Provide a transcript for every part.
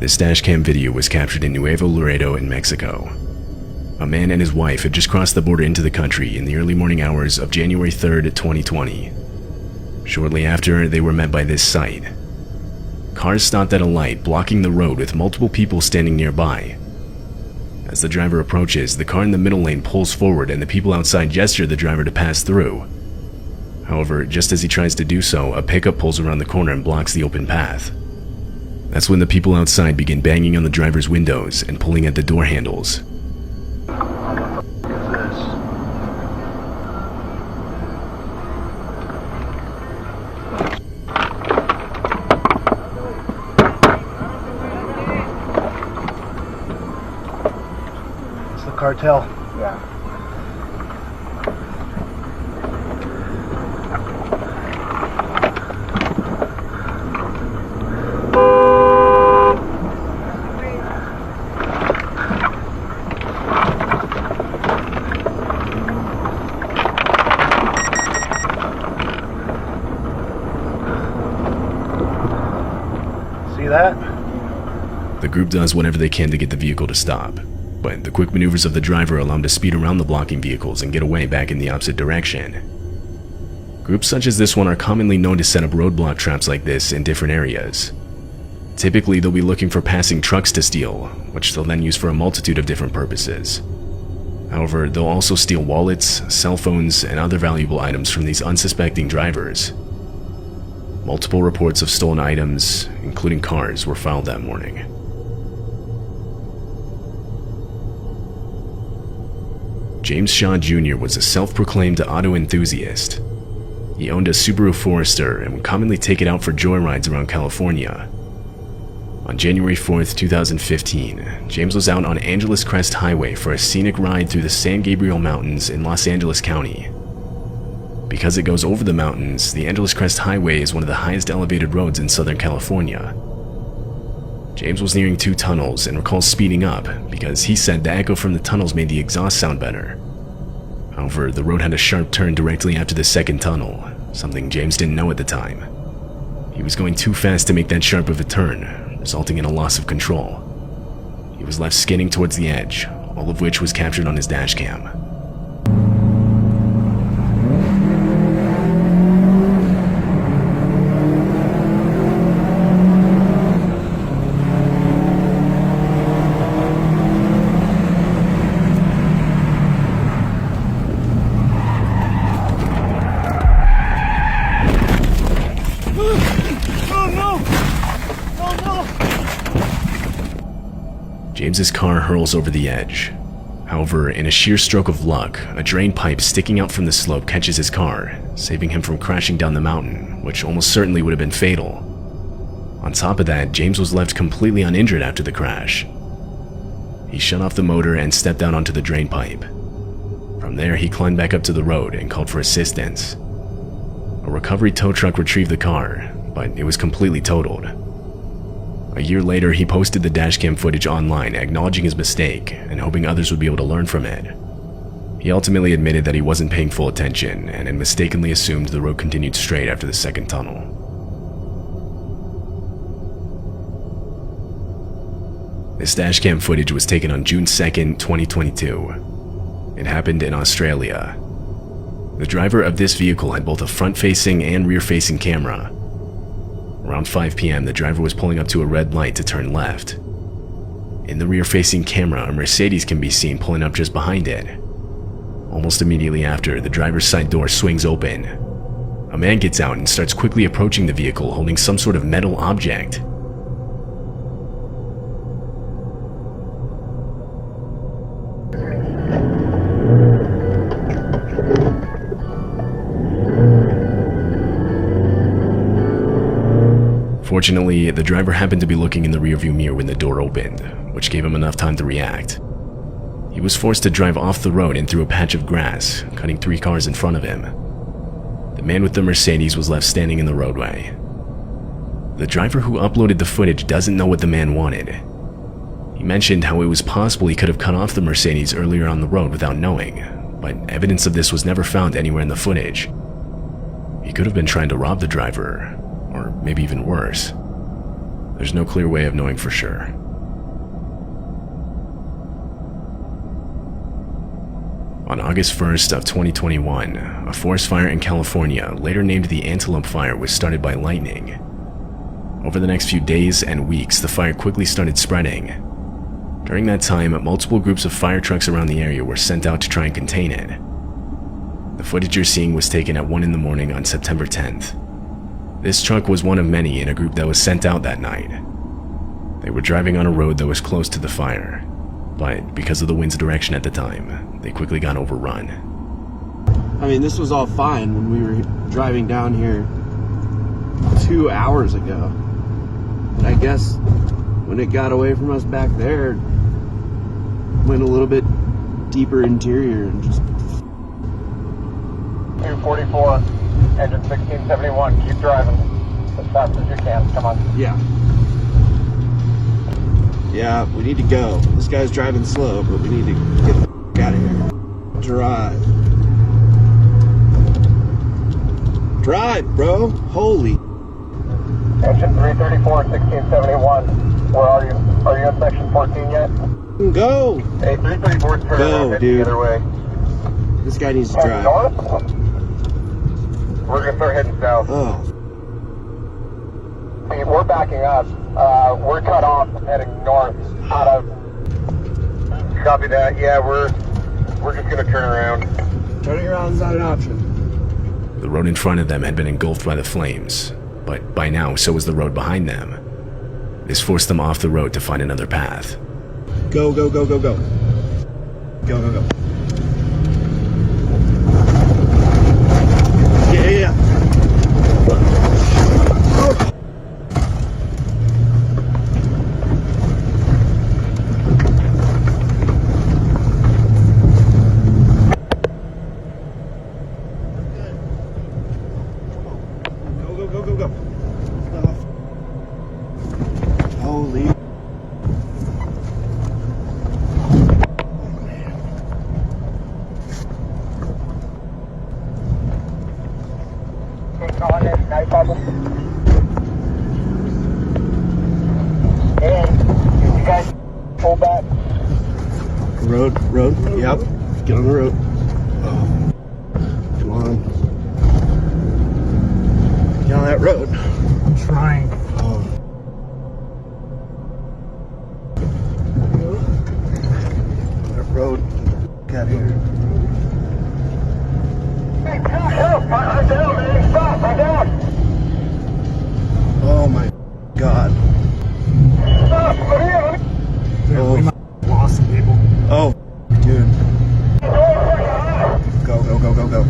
This dashcam video was captured in Nuevo Laredo in Mexico. A man and his wife had just crossed the border into the country in the early morning hours of January 3rd, 2020. Shortly after, they were met by this sight. Cars stopped at a light, blocking the road with multiple people standing nearby. As the driver approaches, the car in the middle lane pulls forward and the people outside gesture the driver to pass through. However, just as he tries to do so, a pickup pulls around the corner and blocks the open path. That's when the people outside begin banging on the driver's windows and pulling at the door handles. It's the cartel. Yeah. See that? The group does whatever they can to get the vehicle to stop, but the quick maneuvers of the driver allow him to speed around the blocking vehicles and get away back in the opposite direction. Groups such as this one are commonly known to set up roadblock traps like this in different areas. Typically, they'll be looking for passing trucks to steal, which they'll then use for a multitude of different purposes. However, they'll also steal wallets, cell phones, and other valuable items from these unsuspecting drivers. Multiple reports of stolen items, including cars, were filed that morning. James Shaw Jr. was a self-proclaimed auto enthusiast. He owned a Subaru Forester and would commonly take it out for joyrides around California. On January 4th, 2015, James was out on Angeles Crest Highway for a scenic ride through the San Gabriel Mountains in Los Angeles County. Because it goes over the mountains, the Angeles Crest Highway is one of the highest elevated roads in Southern California. James was nearing two tunnels and recalls speeding up because he said the echo from the tunnels made the exhaust sound better. However, the road had a sharp turn directly after the second tunnel, something James didn't know at the time. He was going too fast to make that sharp of a turn, resulting in a loss of control. He was left skidding towards the edge, all of which was captured on his dashcam. James's car hurls over the edge. However, in a sheer stroke of luck, a drain pipe sticking out from the slope catches his car, saving him from crashing down the mountain, which almost certainly would have been fatal. On top of that, James was left completely uninjured after the crash. He shut off the motor and stepped out onto the drain pipe. From there, he climbed back up to the road and called for assistance. A recovery tow truck retrieved the car, but it was completely totaled. A year later, he posted the dashcam footage online, acknowledging his mistake and hoping others would be able to learn from it. He ultimately admitted that he wasn't paying full attention and had mistakenly assumed the road continued straight after the second tunnel. This dashcam footage was taken on June 2nd, 2022. It happened in Australia. The driver of this vehicle had both a front-facing and rear-facing camera. Around 5 p.m., the driver was pulling up to a red light to turn left. In the rear-facing camera, a Mercedes can be seen pulling up just behind it. Almost immediately after, the driver's side door swings open. A man gets out and starts quickly approaching the vehicle holding some sort of metal object. Fortunately, the driver happened to be looking in the rearview mirror when the door opened, which gave him enough time to react. He was forced to drive off the road and through a patch of grass, cutting 3 cars in front of him. The man with the Mercedes was left standing in the roadway. The driver who uploaded the footage doesn't know what the man wanted. He mentioned how it was possible he could have cut off the Mercedes earlier on the road without knowing, but evidence of this was never found anywhere in the footage. He could have been trying to rob the driver, or maybe even worse. There's no clear way of knowing for sure. On August 1st of 2021, a forest fire in California, later named the Antelope Fire, was started by lightning. Over the next few days and weeks, the fire quickly started spreading. During that time, multiple groups of fire trucks around the area were sent out to try and contain it. The footage you're seeing was taken at 1 in the morning on September 10th. This truck was one of many in a group that was sent out that night. They were driving on a road that was close to the fire, but because of the wind's direction at the time, they quickly got overrun. I mean, this was all fine when we were driving down here 2 hours ago. But I guess when it got away from us back there, went a little bit deeper interior and just... 244, engine 1671, keep driving as fast as you can, come on. Yeah. Yeah, we need to go. This guy's driving slow, but we need to get the f*** out of here. Drive. Drive, bro. Holy. Engine 334, 1671, where are you? Are you in section 14 yet? Go. Hey, 334 is turning Go, around, heading dude. the other way. This guy needs to Heading drive. north? We're gonna start heading south. Oh. Hey, we're backing up. We're cut off heading north out of... Copy that. Yeah, we're just gonna turn around. Turning around is not an option. The road in front of them had been engulfed by the flames, but by now so was the road behind them. This forced them off the road to find another path. Go, go, go, go, go. Go, go, go. Yeah, yeah, yeah. Oh. Go, go, go, go, go. Holy. No problem. And you guys pull back. Road. Yep. Get on the road. Oh. Come on. Get on that road. I'm trying. Oh. That road. Get out of here. Hey, help! I'm down, man. Stop! I'm down. Oh my God. Stop! Come here. Oh. We might have lost some people. Oh, dude. Go, go, go, go, go.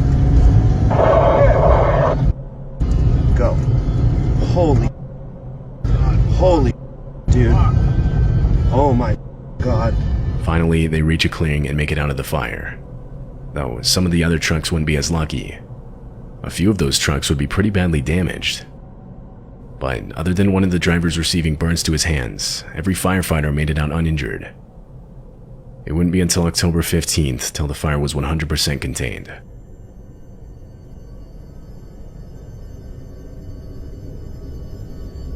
Go. Holy. Holy. Dude. Oh my God. Finally, they reach a clearing and make it out of the fire. Though some of the other trucks wouldn't be as lucky. A few of those trucks would be pretty badly damaged. But other than one of the drivers receiving burns to his hands, every firefighter made it out uninjured. It wouldn't be until October 15th till the fire was 100% contained.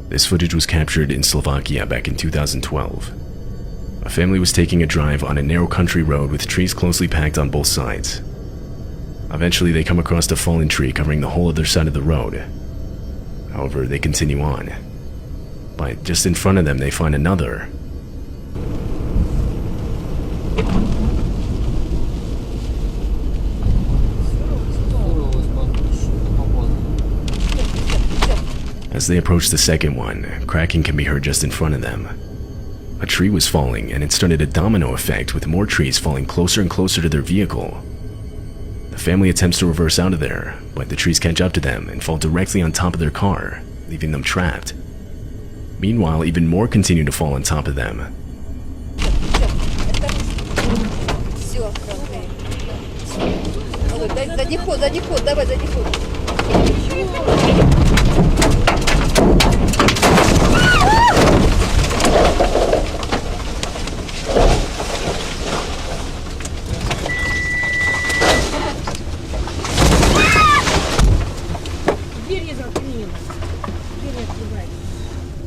This footage was captured in Slovakia back in 2012. A family was taking a drive on a narrow country road with trees closely packed on both sides. Eventually, they come across a fallen tree covering the whole other side of the road. However, they continue on. But just in front of them, they find another. As they approach the second one, cracking can be heard just in front of them. A tree was falling, and it started a domino effect with more trees falling closer and closer to their vehicle. The family attempts to reverse out of there, but the trees catch up to them and fall directly on top of their car, leaving them trapped. Meanwhile, even more continue to fall on top of them. Все, задний ход, давай задний ход.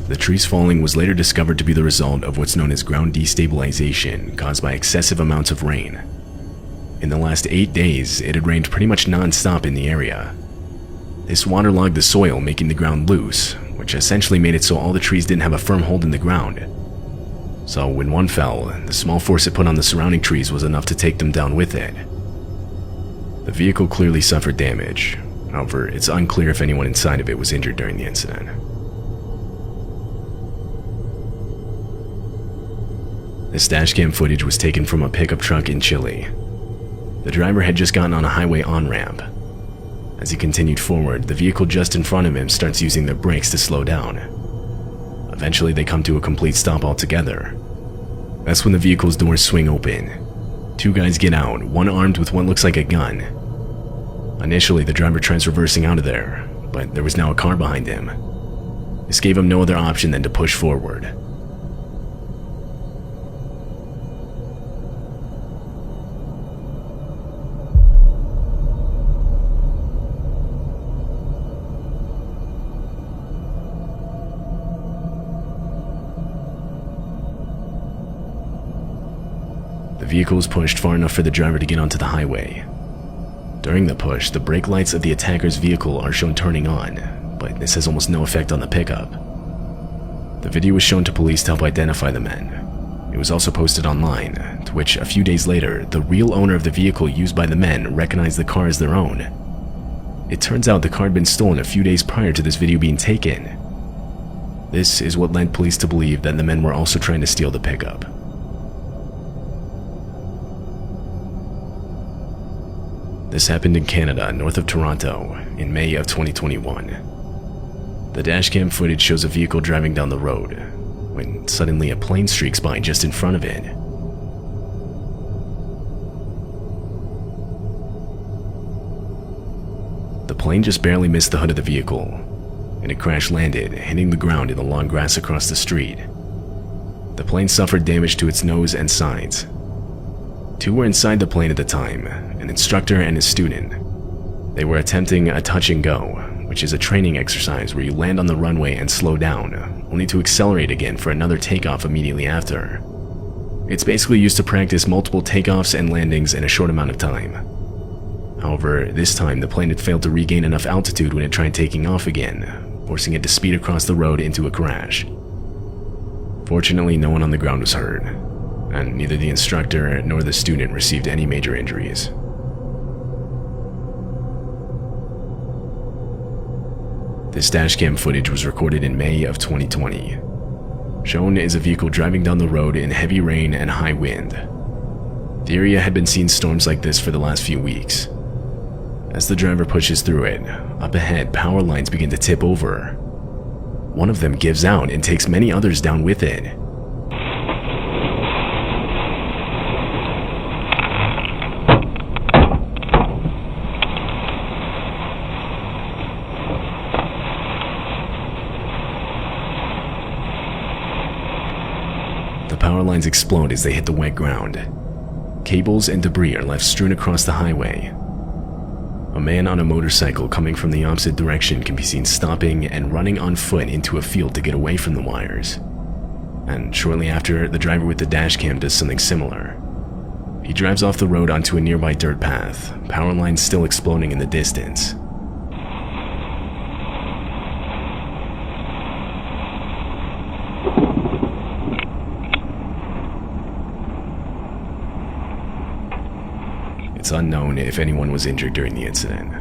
The trees falling was later discovered to be the result of what's known as ground destabilization caused by excessive amounts of rain. In the last 8 days, it had rained pretty much non-stop in the area. This waterlogged the soil, making the ground loose, which essentially made it so all the trees didn't have a firm hold in the ground. So when one fell, the small force it put on the surrounding trees was enough to take them down with it. The vehicle clearly suffered damage. However, it's unclear if anyone inside of it was injured during the incident. This dashcam footage was taken from a pickup truck in Chile. The driver had just gotten on a highway on-ramp. As he continued forward, the vehicle just in front of him starts using their brakes to slow down. Eventually, they come to a complete stop altogether. That's when the vehicle's doors swing open. 2 guys get out, one armed with what looks like a gun. Initially, the driver tries reversing out of there, but there was now a car behind him. This gave him no other option than to push forward. The vehicle was pushed far enough for the driver to get onto the highway. During the push, the brake lights of the attacker's vehicle are shown turning on, but this has almost no effect on the pickup. The video was shown to police to help identify the men. It was also posted online, to which a few days later, the real owner of the vehicle used by the men recognized the car as their own. It turns out the car had been stolen a few days prior to this video being taken. This is what led police to believe that the men were also trying to steal the pickup. This happened in Canada, north of Toronto, in May of 2021. The dashcam footage shows a vehicle driving down the road, when suddenly a plane streaks by just in front of it. The plane just barely missed the hood of the vehicle, and it crash-landed, hitting the ground in the long grass across the street. The plane suffered damage to its nose and sides. 2 were inside the plane at the time, an instructor and his student. They were attempting a touch and go, which is a training exercise where you land on the runway and slow down, only to accelerate again for another takeoff immediately after. It's basically used to practice multiple takeoffs and landings in a short amount of time. However, this time the plane had failed to regain enough altitude when it tried taking off again, forcing it to speed across the road into a crash. Fortunately, no one on the ground was hurt, and neither the instructor nor the student received any major injuries. This dashcam footage was recorded in May of 2020. Shown is a vehicle driving down the road in heavy rain and high wind. The area had been seeing storms like this for the last few weeks. As the driver pushes through it, up ahead power lines begin to tip over. One of them gives out and takes many others down with it. The power lines explode as they hit the wet ground. Cables and debris are left strewn across the highway. A man on a motorcycle coming from the opposite direction can be seen stopping and running on foot into a field to get away from the wires. And shortly after, the driver with the dashcam does something similar. He drives off the road onto a nearby dirt path, power lines still exploding in the distance. It's unknown if anyone was injured during the incident.